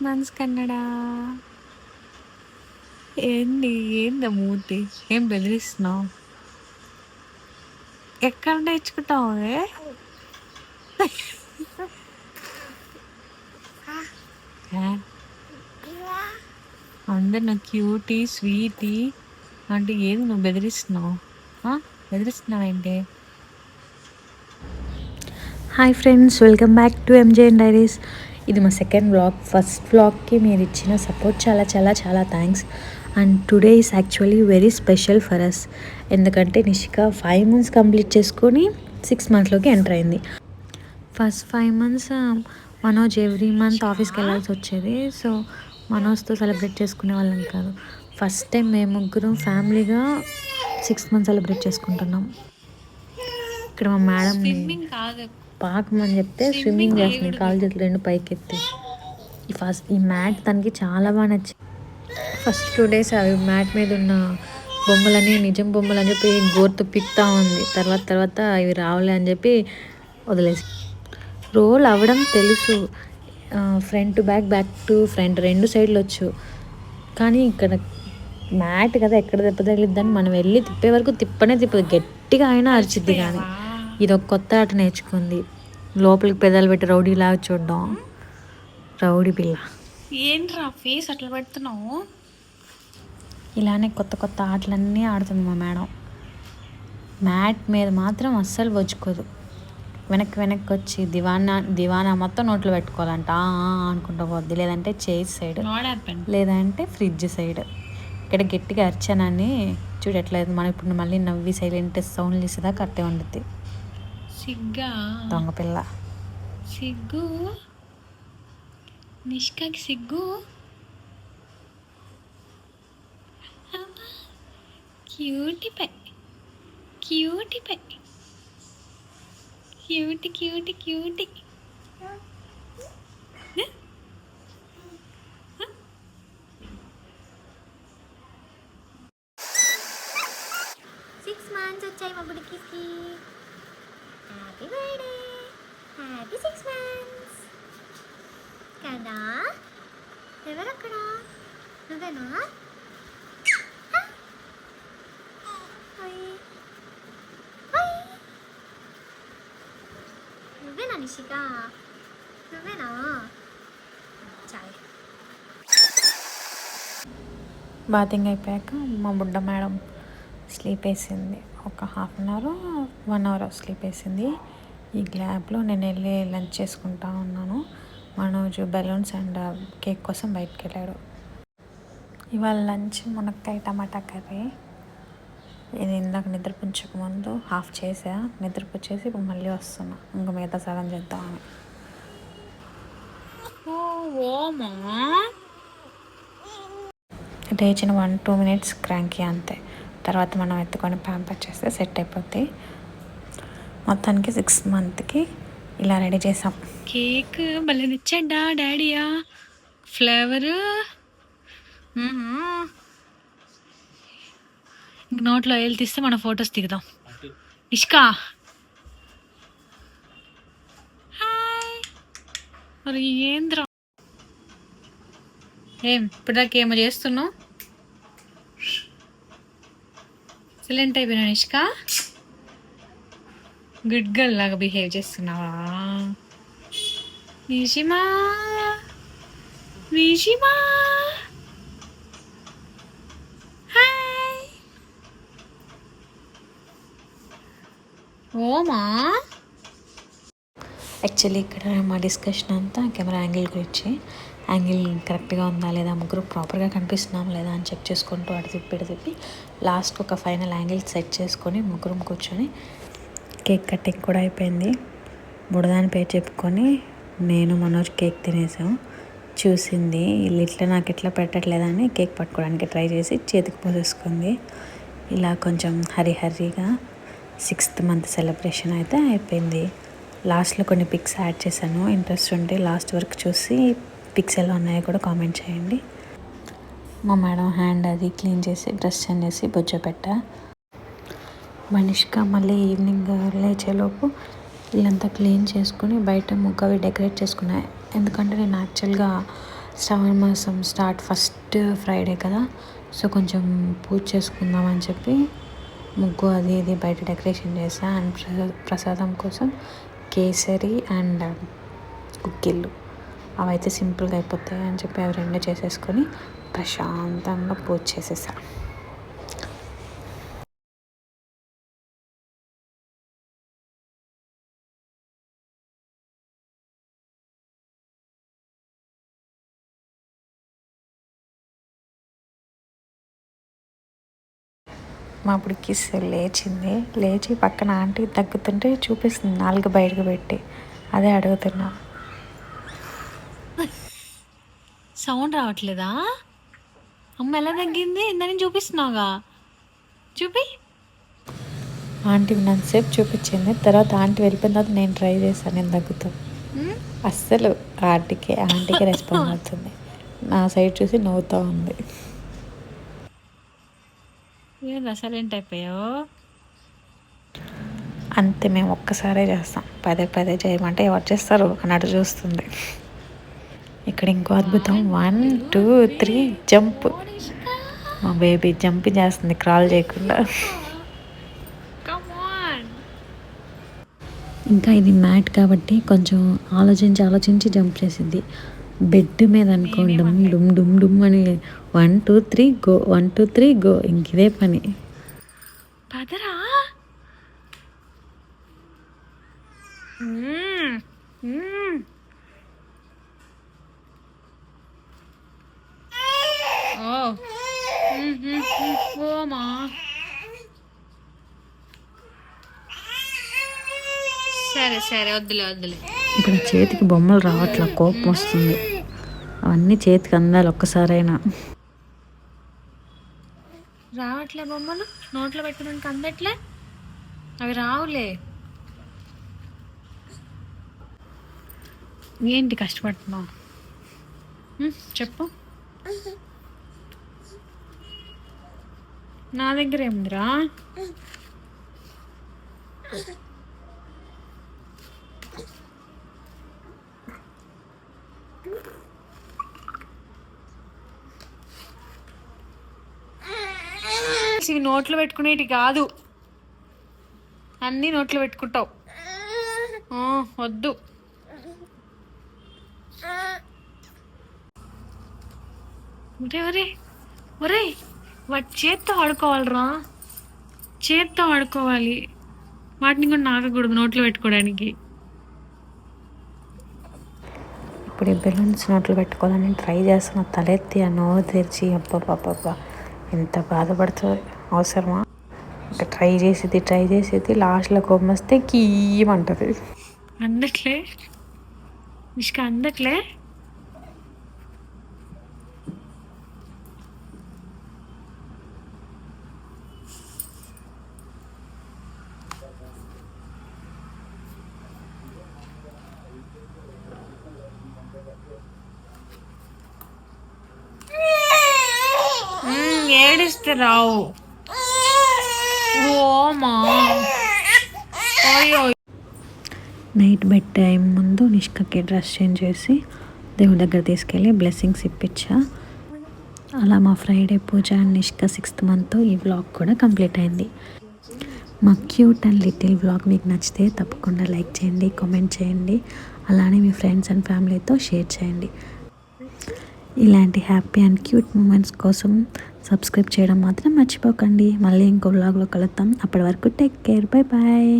Months Kannada. ఏందా మూతి? ఏం బెదిరిస్తున్నావు? ఎక్కడ నేర్చుకుంటావు? అందరు నాకు క్యూటీ స్వీటీ అంటే ఏది నువ్వు బెదిరిస్తున్నావు? బెదిరిస్తున్నావు ఏంటి? Hi friends, welcome back to M J diaries. ఇది మా సెకండ్ వ్లాగ్. ఫస్ట్ వ్లాగ్కి మీరు ఇచ్చిన సపోర్ట్ చాలా చాలా చాలా thanks. And today is actually very special for us. ఎందుకంటే నిషిక 5 months కంప్లీట్ చేసుకొని 6 monthsలోకి ఎంటర్ అయింది. First 5 months Manoj every month ఆఫీస్కి వెళ్ళాల్సి వచ్చేది. సో మనోజ్తో సెలబ్రేట్ చేసుకునే వాళ్ళం కాదు. ఫస్ట్ టైం మేము ముగ్గురం ఫ్యామిలీగా 6 months సెలబ్రేట్ చేసుకుంటున్నాం. ఇక్కడ మా మేడం పాకమని చెప్తే స్విమ్మింగ్ చేస్తుంది, కాలు చేతులు 2 పైకెత్తి. ఈ మ్యాట్ తనకి చాలా బాగా నచ్చింది. ఫస్ట్ 2 days అవి మ్యాట్ మీద ఉన్న బొమ్మలని నిజం బొమ్మలు అని చెప్పి గోరుతో పిక్తా ఉంది. తర్వాత ఇవి రావులే అని చెప్పి వదిలేసి. రోల్ అవ్వడం తెలుసు, front to back, back to front 2 సైడ్లు వచ్చు. కానీ ఇక్కడ మ్యాట్ కదా, ఎక్కడ దెబ్బ తగిలిద్దని మనం వెళ్ళి తిప్పే వరకు తిప్పదు, గట్టిగా అయినా అరిచిద్ది. కానీ ఇది ఒక కొత్త ఆట నేర్చుకుంది. లోపలికి పెదాలు పెట్టి రౌడీలాగా చూడడం. రౌడీ పిల్ల. ఏంట్రా ఫేస్ అట్లా పెడుతున్నావు? ఇలానే కొత్త ఆటలన్నీ ఆడుతుంది మా మేడం. మ్యాట్ మీద మాత్రం అస్సలు వచ్చుకోదు. వెనక్కి వచ్చి దివానా మొత్తం నోట్లో పెట్టుకోవాలంట అనుకుంటా పోద్ది. లేదంటే చైర్ సైడ్, లేదంటే ఫ్రిడ్జ్ సైడ్. ఇక్కడ గట్టిగా అర్చనాన్ని చూడట్లేదు. మనం ఇప్పుడు మళ్ళీ నవ్వి సైలెంట్ సౌండ్లు ఇస్తుందా కట్టే ఉండుద్ది. సిగ్గా దొంగపిల్ల. సిగ్గు నిష్కాకి సిగ్గు. క్యూటీ పై క్యూటీ 6 months వచ్చాయి మా బుడికి. హ్యాపీ బర్త్డే, హ్యాపీ 6 months కదా. ఎవరక్కడ? నువ్వేనా? నువ్వేనా నిషిక? నువ్వేనా? చాలు. బాతింగ్ అయిపోయాక మా బుడ్డ మేడం స్లీప్ వేసింది. ఒక 1/2 hour 1 hour స్లీప్ వేసింది. ఈ గ్యాప్లో నేను వెళ్ళి లంచ్ చేసుకుంటా ఉన్నాను. మనోజ్ బెలూన్స్ అండ్ కేక్ కోసం బయటకు వెళ్ళాడు. ఇవాళ లంచ్ మునక్కాయ టమాటా కర్రీ. ఇది ఇందాక నిద్రపుంచక ముందు హాఫ్ చేసా, నిద్రపుచ్చేసి ఇప్పుడు మళ్ళీ వస్తున్నా ఇంకా మిగతా సగం చేద్దామని. లేచిన 1-2 minutes క్రాంకీ అంతే. తర్వాత మనం ఎత్తుకొని ప్యాంపర్ చేస్తే సెట్ అయిపోద్ది. మొత్తానికి 6 monthsకి ఇలా రెడీ చేసాం. కేక్ భలే నచ్చాడా డాడీయా? ఫ్లేవరు నోట్లో వేలు తీస్తే మనం ఫొటోస్ దిగుదాం. ఇష్కా హాయ్. మరి ఏంద్రా ఇప్పటిదాకా ఏమో చేస్తున్నావు? సైలెంట్ అయిపోయినా నిష్కా? గుడ్ గర్ల్ లాగా బిహేవ్ చేస్తున్నావా? నిషిమా హాయ్. ఓమా యాక్చువల్లీ ఇక్కడ మా డిస్కషన్ అంతా కెమెరా యాంగిల్ గురించి. యాంగిల్ కరెక్ట్గా ఉందా లేదా, ముగ్గురు ప్రాపర్గా కనిపిస్తున్నాం లేదా అని చెక్ చేసుకుంటూ అటు తిప్పి లాస్ట్ ఒక ఫైనల్ యాంగిల్ సెట్ చేసుకొని ముగ్గురం కూర్చొని కేక్ కటింగ్ కూడా అయిపోయింది. బుడదాని పేరు చెప్పుకొని నేను మనోజ్ కేక్ తినేసాం. చూసింది ఇట్లా నాకు ఇట్లా పెట్టట్లేదని కేక్ పట్టుకోవడానికి ట్రై చేసి చేతికి పోసేసుకుంది. ఇలా కొంచెం హరిగా 6th month సెలబ్రేషన్ అయితే అయిపోయింది. లాస్ట్లో కొన్ని పిక్స్ యాడ్ చేశాను. ఇంట్రెస్ట్ ఉంటే లాస్ట్ వరకు చూసి పిక్స్ ఎలా ఉన్నాయో కూడా కామెంట్ చేయండి. మా మేడం హ్యాండ్ అది క్లీన్ చేసి డ్రెస్ చేంజ్ చేసి బొజ్జ పెట్టా. మనిషిగా మళ్ళీ ఈవినింగ్ లేచేలోపు ఇల్లంతా క్లీన్ చేసుకుని బయట ముగ్గవి డెకరేట్ చేసుకున్నాయి. ఎందుకంటే నేను యాక్చువల్గా శ్రావణ మాసం స్టార్ట్ ఫస్ట్ ఫ్రైడే కదా, సో కొంచెం పూజ చేసుకుందామని చెప్పి ముగ్గు అది ఇది బయట డెకరేషన్ చేసా. అండ్ ప్రసాదం కోసం కేసరి అండ్ కుక్కిళ్ళు, అవైతే సింపుల్గా అయిపోతాయి అని చెప్పి అవి రెండు చేసేసుకొని ప్రశాంతంగా పూజ చేసేసా. మా బుడికి లేచి పక్కన ఆంటీ తగ్గుతుంటే చూపిస్తుంది నాలుగు బయటకు పెట్టి, అదే అడుగుతున్నా. సౌండ్ రావట్లేదా? అమ్మ ఎలా తగ్గింది? ఇందని చూపిస్తున్నావుగా, చూపి. ఆంటీ నన్నుసేపు చూపించింది, తర్వాత ఆంటీ వెళ్ళిపోయిన తర్వాత నేను ట్రై చేశాను, నేను తగ్గుతూ. అస్సలు ఆంటీకి రెస్పాండ్ అవుతుంది, నా సైడ్ చూసి నవ్వుతూ ఉంది. ఏందా సైలెంట్ అయిపోయావు? అంతే, మేము ఒక్కసారే చేస్తాం, పదే పదే చేయమంటే ఎవరు చేస్తారు అన్నట్టు చూస్తుంది. ఇక్కడ ఇంకో అద్భుతం, 1 2 3 జంప్. మా బేబీ జంప్ చేస్తుంది క్రాల్ చేయకుండా. ఇంకా ఇది మ్యాట్ కాబట్టి కొంచెం ఆలోచించి జంప్ చేసింది. బెడ్ మీద అనుకోండి డుమ్ డుమ్ డుమ్ అని 1 2 3 గో 1 2 3 గో, ఇంకిదే పని. పదరా. ఓమా సరే వద్దులే. ఇక్కడ చేతికి బొమ్మలు రావట్లా, కోపం వస్తుంది. అవన్నీ చేతికి అందాలి ఒక్కసారైనా. రావట్లే బొమ్మలు, నోట్లో పెట్టుకున్నాక అందట్లే, అవి రావులే. ఏంటి కష్టపడుతున్నావు? చెప్పు. నా దగ్గర ఏముందిరా? ఇవి నోట్లో పెట్టుకునేటి కాదు, అన్నీ నోట్లో పెట్టుకుంటావు. వద్దు. ఒరే వాటి చేత్తో ఆడుకోవాలిరా, చేత్తో ఆడుకోవాలి, వాటిని కూడా నాకకూడదు నోట్లో పెట్టుకోవడానికి. ఇప్పుడు ఈ బెలూన్స్ నోట్లో పెట్టుకోవాలని ట్రై చేస్తున్నా, తలెత్తి ఆ నోరు తెరిచి అబ్బా ఎంత బాధపడుతుంది, అవసరమా? ఇంకా ట్రై చేసేది లాస్ట్లో కోపం వస్తే కీయమంటుంది. అందట్లే నిష్క, అందట్లే. ఏడిస్తే రావు. నైట్ బెడ్ టైం ముందు నిష్కకి డ్రెస్ చేంజ్ చేసి దేవుడి దగ్గర తీసుకెళ్ళి బ్లెస్సింగ్స్ ఇప్పించా. అలా మా Friday puja and Nishka 6th మంత్తో ఈ వ్లాగ్ కూడా కంప్లీట్ అయింది. మా క్యూట్ అండ్ లిటిల్ వ్లాగ్ మీకు నచ్చితే తప్పకుండా లైక్ చేయండి, కామెంట్ చేయండి, అలానే మీ ఫ్రెండ్స్ అండ్ ఫ్యామిలీతో షేర్ చేయండి. ఇలాంటి హ్యాపీ అండ్ క్యూట్ మూమెంట్స్ కోసం సబ్స్క్రైబ్ చేయడం మాత్రం మర్చిపోకండి. మళ్ళీ ఇంకో వ్లాగ్లో కలుద్దాం, అప్పటి వరకు టేక్ కేర్, బై బాయ్.